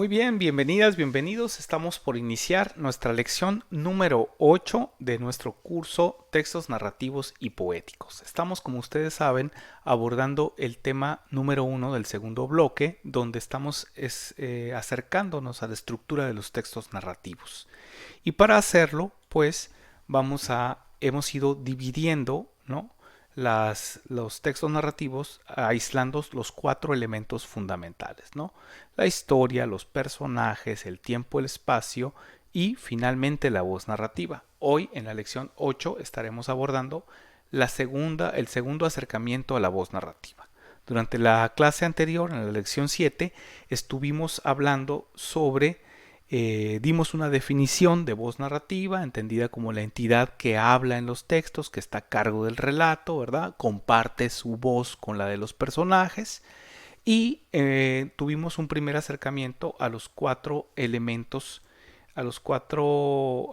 Muy bien, bienvenidas, bienvenidos. Estamos por iniciar nuestra lección número 8 de nuestro curso Textos Narrativos y Poéticos. Estamos, como ustedes saben, abordando el tema número 1 del segundo bloque, donde estamos acercándonos a la estructura de los textos narrativos. Y para hacerlo, pues, hemos ido dividiendo, ¿no?, los textos narrativos aislando los cuatro elementos fundamentales, ¿no? La historia, los personajes, el tiempo, el espacio y finalmente la voz narrativa. Hoy en la lección 8 estaremos abordando el segundo acercamiento a la voz narrativa. Durante la clase anterior, en la lección 7, estuvimos hablando sobre dimos una definición de voz narrativa, entendida como la entidad que habla en los textos, que está a cargo del relato, ¿verdad? Comparte su voz con la de los personajes. Y tuvimos un primer acercamiento a los cuatro elementos, a los cuatro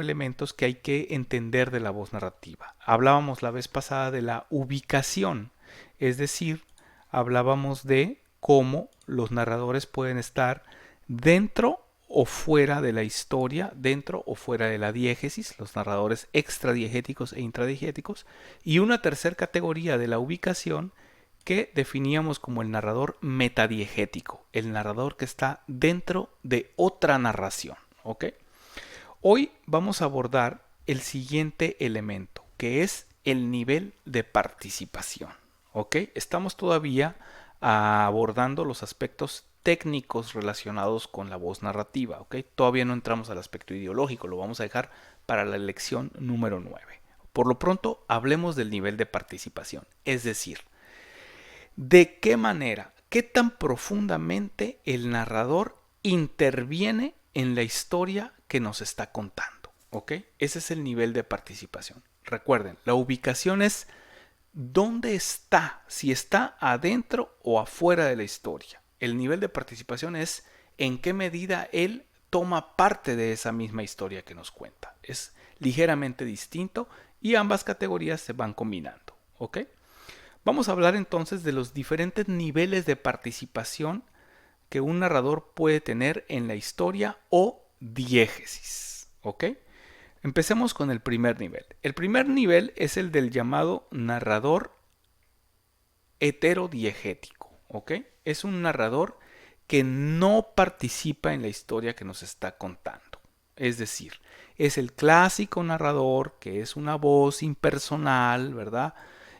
elementos que hay que entender de la voz narrativa. Hablábamos la vez pasada de la ubicación, es decir, hablábamos de cómo los narradores pueden estar dentro o fuera de la historia, dentro o fuera de la diégesis, los narradores extradiegéticos e intradiegéticos, y una tercera categoría de la ubicación que definíamos como el narrador metadiegético, el narrador que está dentro de otra narración. ¿Ok? Hoy vamos a abordar el siguiente elemento, que es el nivel de participación. ¿Ok? Estamos todavía abordando los aspectos técnicos relacionados con la voz narrativa. ¿Ok? Todavía no entramos al aspecto ideológico, lo vamos a dejar para la lección número 9. Por lo pronto, hablemos del nivel de participación, es decir, de qué manera, qué tan profundamente el narrador interviene en la historia que nos está contando. ¿Ok? Ese es el nivel de participación. Recuerden, la ubicación es dónde está, si está adentro o afuera de la historia. El nivel de participación es en qué medida él toma parte de esa misma historia que nos cuenta. Es ligeramente distinto y ambas categorías se van combinando. ¿Ok? Vamos a hablar entonces de los diferentes niveles de participación que un narrador puede tener en la historia o diégesis. ¿Ok? Empecemos con el primer nivel. El primer nivel es el del llamado narrador heterodiegético. ¿Ok? Es un narrador que no participa en la historia que nos está contando. Es decir, es el clásico narrador que es una voz impersonal, ¿verdad?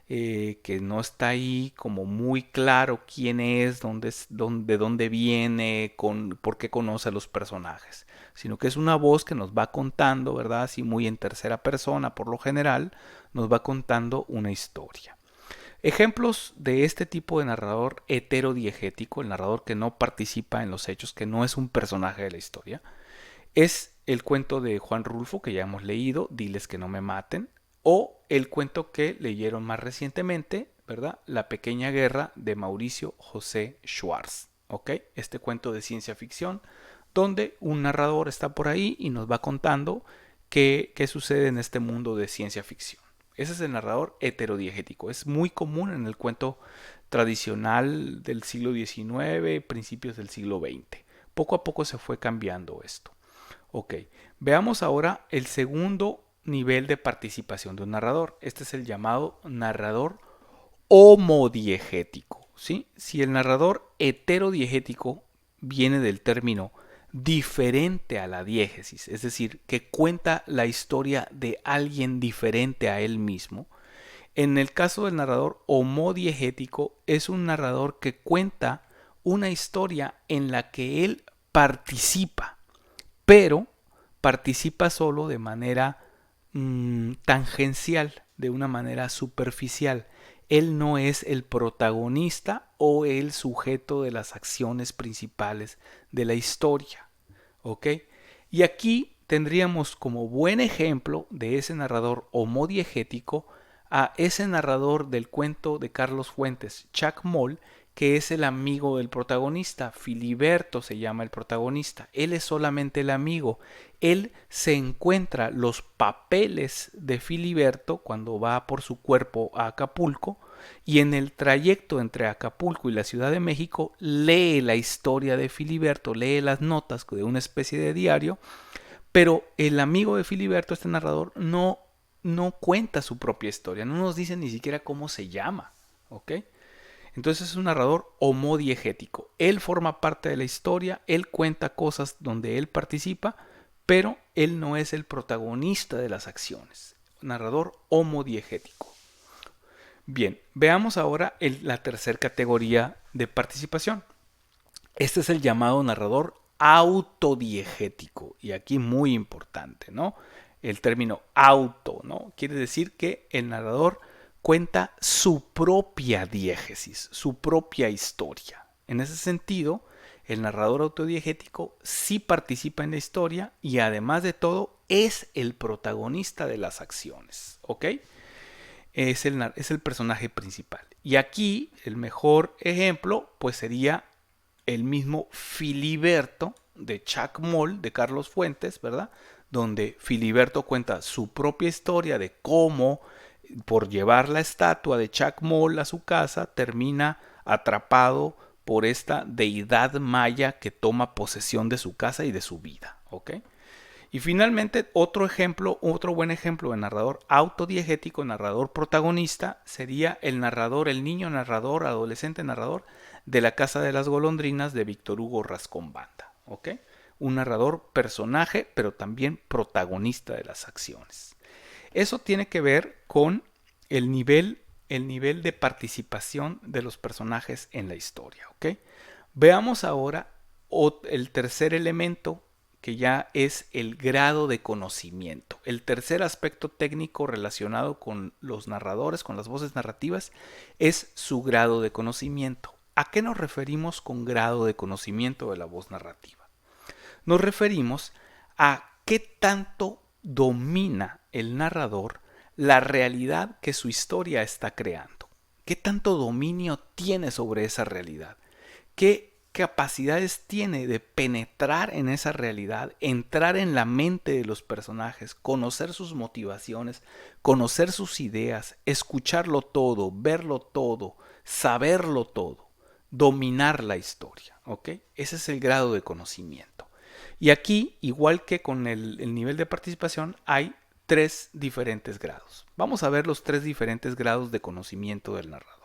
Que no está ahí como muy claro quién es, de dónde viene, por qué conoce a los personajes, sino que es una voz que nos va contando, ¿verdad? Así muy en tercera persona por lo general, nos va contando una historia. Ejemplos de este tipo de narrador heterodiegético, el narrador que no participa en los hechos, que no es un personaje de la historia, es el cuento de Juan Rulfo que ya hemos leído, Diles que no me maten, o el cuento que leyeron más recientemente, ¿verdad? La pequeña guerra de Mauricio José Schwartz. ¿Ok? Este cuento de ciencia ficción donde un narrador está por ahí y nos va contando qué sucede en este mundo de ciencia ficción. Ese es el narrador heterodiegético. Es muy común en el cuento tradicional del siglo XIX, principios del siglo XX. Poco a poco se fue cambiando esto. Ok, veamos ahora el segundo nivel de participación de un narrador. Este es el llamado narrador homodiegético. ¿Sí? Si el narrador heterodiegético viene del término diferente a la diégesis, es decir, que cuenta la historia de alguien diferente a él mismo, en el caso del narrador homodiegético es un narrador que cuenta una historia en la que él participa, pero participa solo de manera tangencial, de una manera superficial. Él no es el protagonista o el sujeto de las acciones principales de la historia. ¿Ok? Y aquí tendríamos como buen ejemplo de ese narrador homodiegético a ese narrador del cuento de Carlos Fuentes, Chuck Moll, que es el amigo del protagonista. Filiberto se llama el protagonista. Él es solamente el amigo. Él se encuentra los papeles de Filiberto cuando va por su cuerpo a Acapulco, y en el trayecto entre Acapulco y la Ciudad de México lee la historia de Filiberto, lee las notas de una especie de diario, pero el amigo de Filiberto, este narrador, no cuenta su propia historia, no nos dice ni siquiera cómo se llama, ¿ok? Entonces es un narrador homodiegético. Él forma parte de la historia, él cuenta cosas donde él participa, pero él no es el protagonista de las acciones. Narrador homodiegético. Bien, veamos ahora la tercera categoría de participación. Este es el llamado narrador autodiegético. Y aquí muy importante, ¿no? El término auto, ¿no? Quiere decir que el narrador cuenta su propia diégesis, su propia historia. En ese sentido, el narrador autodiegético sí participa en la historia y además de todo es el protagonista de las acciones, ¿ok? Es el personaje principal. Y aquí el mejor ejemplo pues sería el mismo Filiberto de Chac-Moll de Carlos Fuentes, ¿verdad? Donde Filiberto cuenta su propia historia de cómo por llevar la estatua de Chac-Moll a su casa termina atrapado por esta deidad maya que toma posesión de su casa y de su vida, ¿ok? Y finalmente, otro ejemplo, otro buen ejemplo de narrador autodiegético, narrador protagonista, sería el narrador, el niño narrador, adolescente narrador de La Casa de las Golondrinas de Víctor Hugo Rascón Banda. ¿Ok? Un narrador personaje, pero también protagonista de las acciones. Eso tiene que ver con el nivel de participación de los personajes en la historia. ¿Ok? Veamos ahora el tercer elemento, que ya es el grado de conocimiento. El tercer aspecto técnico relacionado con los narradores, con las voces narrativas, es su grado de conocimiento. ¿A qué nos referimos con grado de conocimiento de la voz narrativa? Nos referimos a qué tanto domina el narrador la realidad que su historia está creando. ¿Qué tanto dominio tiene sobre esa realidad? ¿Qué capacidades tiene de penetrar en esa realidad, entrar en la mente de los personajes, conocer sus motivaciones, conocer sus ideas, escucharlo todo, verlo todo, saberlo todo, dominar la historia, ¿ok? Ese es el grado de conocimiento. Y aquí, igual que con el nivel de participación, hay tres diferentes grados. Vamos a ver los tres diferentes grados de conocimiento del narrador.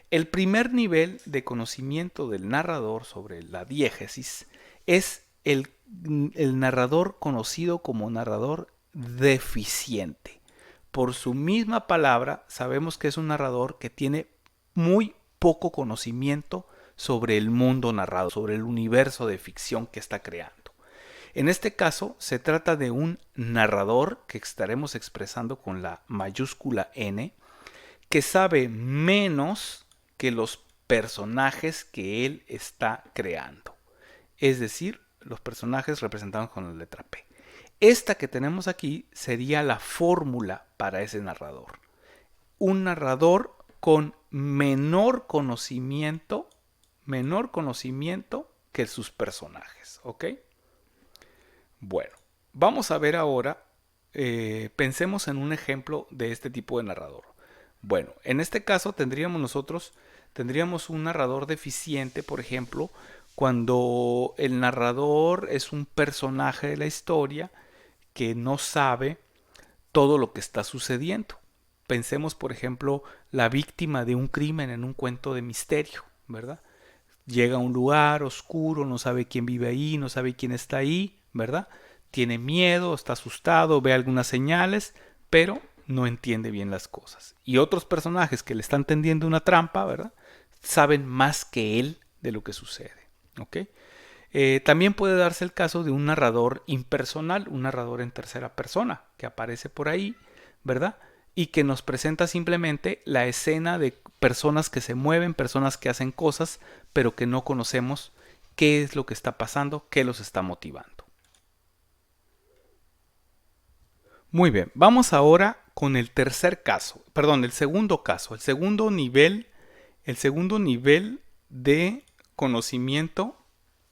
El primer nivel de conocimiento del narrador sobre la diégesis es el narrador conocido como narrador deficiente. Por su misma palabra, sabemos que es un narrador que tiene muy poco conocimiento sobre el mundo narrado, sobre el universo de ficción que está creando. En este caso, se trata de un narrador que estaremos expresando con la mayúscula N, que sabe menos que los personajes que él está creando. Es decir, los personajes representados con la letra P. Esta que tenemos aquí sería la fórmula para ese narrador. Un narrador con menor conocimiento que sus personajes. ¿Ok? Bueno, vamos a ver ahora, pensemos en un ejemplo de este tipo de narrador. Bueno, en este caso tendríamos un narrador deficiente, por ejemplo, cuando el narrador es un personaje de la historia que no sabe todo lo que está sucediendo. Pensemos, por ejemplo, la víctima de un crimen en un cuento de misterio, ¿verdad? Llega a un lugar oscuro, no sabe quién vive ahí, no sabe quién está ahí, ¿verdad? Tiene miedo, está asustado, ve algunas señales, pero no entiende bien las cosas. Y otros personajes que le están tendiendo una trampa, ¿verdad? Saben más que él de lo que sucede. ¿Ok? También puede darse el caso de un narrador impersonal, un narrador en tercera persona, que aparece por ahí, ¿verdad? Y que nos presenta simplemente la escena de personas que se mueven, personas que hacen cosas, pero que no conocemos qué es lo que está pasando, qué los está motivando. Muy bien, vamos ahora con el segundo caso, el segundo nivel el segundo nivel de conocimiento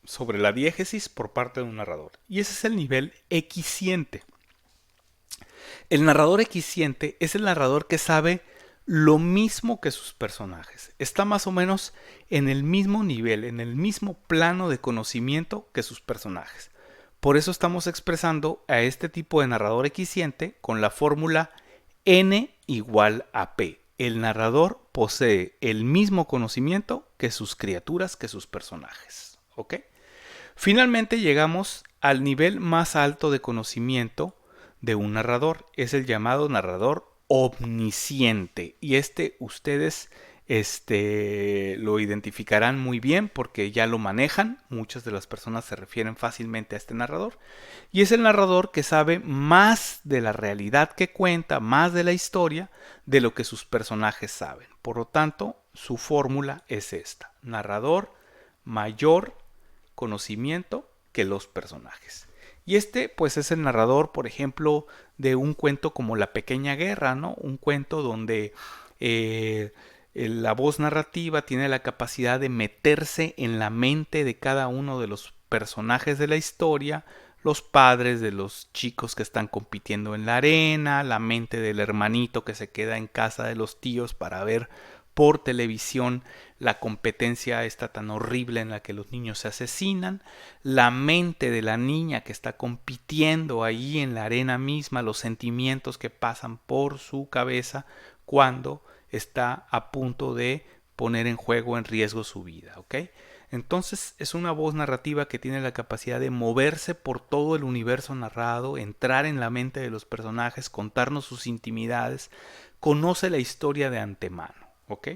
sobre la diégesis por parte de un narrador. Y ese es el nivel equisciente. El narrador equisciente es el narrador que sabe lo mismo que sus personajes. Está más o menos en el mismo nivel, en el mismo plano de conocimiento que sus personajes. Por eso estamos expresando a este tipo de narrador equisciente con la fórmula N igual a P. El narrador posee el mismo conocimiento que sus criaturas, que sus personajes. ¿Ok? Finalmente llegamos al nivel más alto de conocimiento de un narrador. Es el llamado narrador omnisciente. Y ustedes lo identificarán muy bien porque ya lo manejan. Muchas de las personas se refieren fácilmente a este narrador. Y es el narrador que sabe más de la realidad que cuenta, más de la historia, de lo que sus personajes saben. Por lo tanto, su fórmula es esta. Narrador mayor conocimiento que los personajes. Y pues es el narrador, por ejemplo, de un cuento como La Pequeña Guerra, ¿no? Un cuento donde la voz narrativa tiene la capacidad de meterse en la mente de cada uno de los personajes de la historia, los padres de los chicos que están compitiendo en la arena, la mente del hermanito que se queda en casa de los tíos para ver por televisión la competencia esta tan horrible en la que los niños se asesinan, la mente de la niña que está compitiendo ahí en la arena misma, los sentimientos que pasan por su cabeza cuando está a punto de poner en juego, en riesgo su vida, ¿ok? Entonces es una voz narrativa que tiene la capacidad de moverse por todo el universo narrado, entrar en la mente de los personajes, contarnos sus intimidades, conoce la historia de antemano, ¿ok?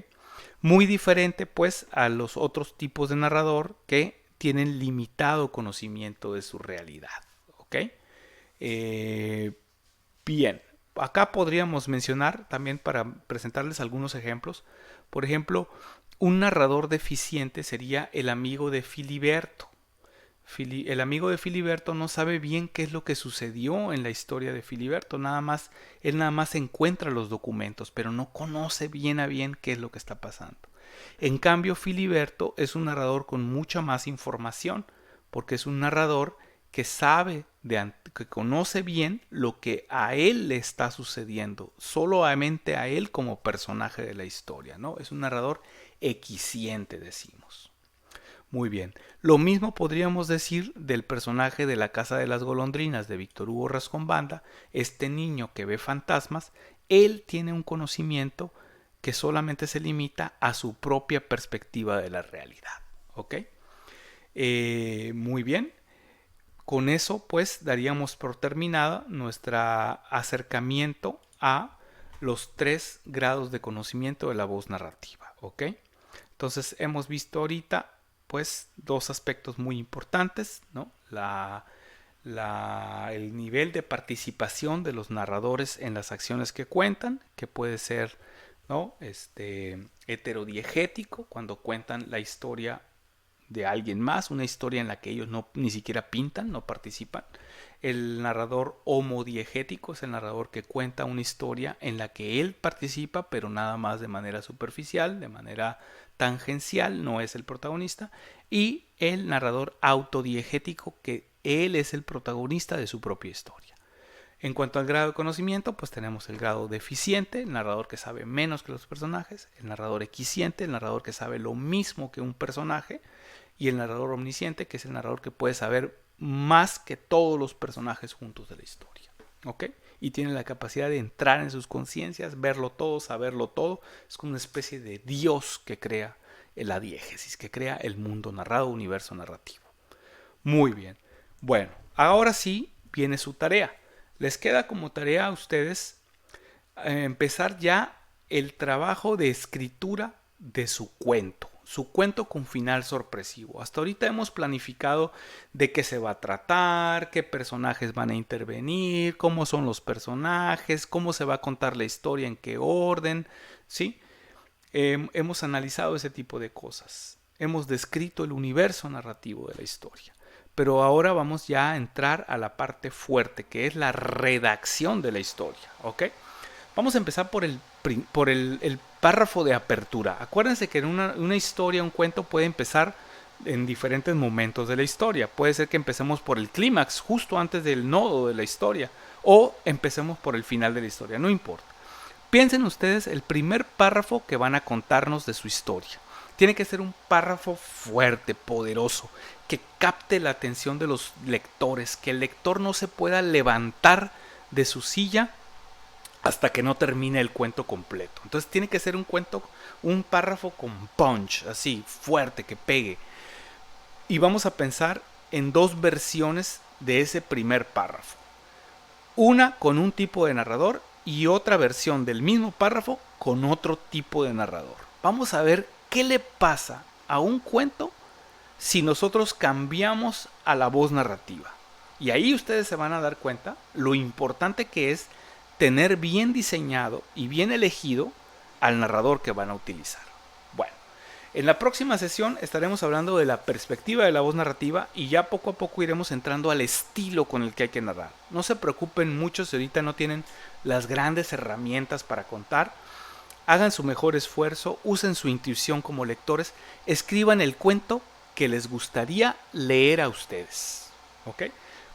Muy diferente pues a los otros tipos de narrador que tienen limitado conocimiento de su realidad, ¿ok? Bien, acá podríamos mencionar también para presentarles algunos ejemplos. Por ejemplo, un narrador deficiente sería el amigo de Filiberto. El amigo de Filiberto no sabe bien qué es lo que sucedió en la historia de Filiberto. Él nada más encuentra los documentos, pero no conoce bien a bien qué es lo que está pasando. En cambio, Filiberto es un narrador con mucha más información, porque es un narrador que que conoce bien lo que a él le está sucediendo, solamente a él como personaje de la historia, ¿no? Es un narrador equisciente, decimos. Muy bien. Lo mismo podríamos decir del personaje de La Casa de las Golondrinas de Víctor Hugo Rascón-Banda, este niño que ve fantasmas. Él tiene un conocimiento que solamente se limita a su propia perspectiva de la realidad. ¿Ok? Muy bien. Con eso pues daríamos por terminada nuestro acercamiento a los 3 grados de conocimiento de la voz narrativa. ¿Ok? Entonces hemos visto ahorita pues 2 aspectos muy importantes, ¿no? El nivel de participación de los narradores en las acciones que cuentan, que puede ser, ¿no? Heterodiegético, cuando cuentan la historia de alguien más, una historia en la que ellos ni siquiera pintan, no participan. El narrador homodiegético es el narrador que cuenta una historia en la que él participa, pero nada más de manera superficial, de manera tangencial, no es el protagonista. Y el narrador autodiegético, que él es el protagonista de su propia historia. En cuanto al grado de conocimiento, pues tenemos el grado deficiente, el narrador que sabe menos que los personajes, el narrador equisciente, el narrador que sabe lo mismo que un personaje, y el narrador omnisciente, que es el narrador que puede saber más que todos los personajes juntos de la historia. ¿Ok? Y tiene la capacidad de entrar en sus conciencias, verlo todo, saberlo todo. Es como una especie de Dios que crea la diégesis, que crea el mundo narrado, universo narrativo. Muy bien. Bueno, ahora sí viene su tarea. Les queda como tarea a ustedes empezar ya el trabajo de escritura de su cuento con final sorpresivo. Hasta ahorita hemos planificado de qué se va a tratar, qué personajes van a intervenir, cómo son los personajes, cómo se va a contar la historia, en qué orden, ¿sí? Hemos analizado ese tipo de cosas. Hemos descrito el universo narrativo de la historia. Pero ahora vamos ya a entrar a la parte fuerte, que es la redacción de la historia, ¿ok? Vamos a empezar por el Párrafo de apertura. Acuérdense que en una historia, un cuento puede empezar en diferentes momentos de la historia. Puede ser que empecemos por el clímax, justo antes del nodo de la historia, o empecemos por el final de la historia, no importa. Piensen ustedes el primer párrafo que van a contarnos de su historia. Tiene que ser un párrafo fuerte, poderoso, que capte la atención de los lectores, que el lector no se pueda levantar de su silla hasta que no termine el cuento completo. Entonces tiene que ser un párrafo con punch, así, fuerte, que pegue. Y vamos a pensar en dos versiones de ese primer párrafo. Una con un tipo de narrador y otra versión del mismo párrafo con otro tipo de narrador. Vamos a ver qué le pasa a un cuento si nosotros cambiamos a la voz narrativa. Y ahí ustedes se van a dar cuenta lo importante que es tener bien diseñado y bien elegido al narrador que van a utilizar. Bueno, en la próxima sesión estaremos hablando de la perspectiva de la voz narrativa y ya poco a poco iremos entrando al estilo con el que hay que narrar. No se preocupen mucho si ahorita no tienen las grandes herramientas para contar. Hagan su mejor esfuerzo, usen su intuición como lectores, escriban el cuento que les gustaría leer a ustedes. ¿Ok?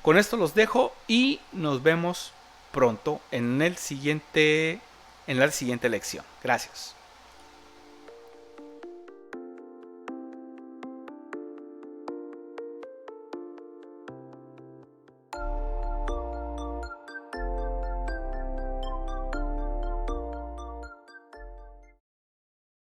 Con esto los dejo y nos vemos pronto en la siguiente lección. Gracias.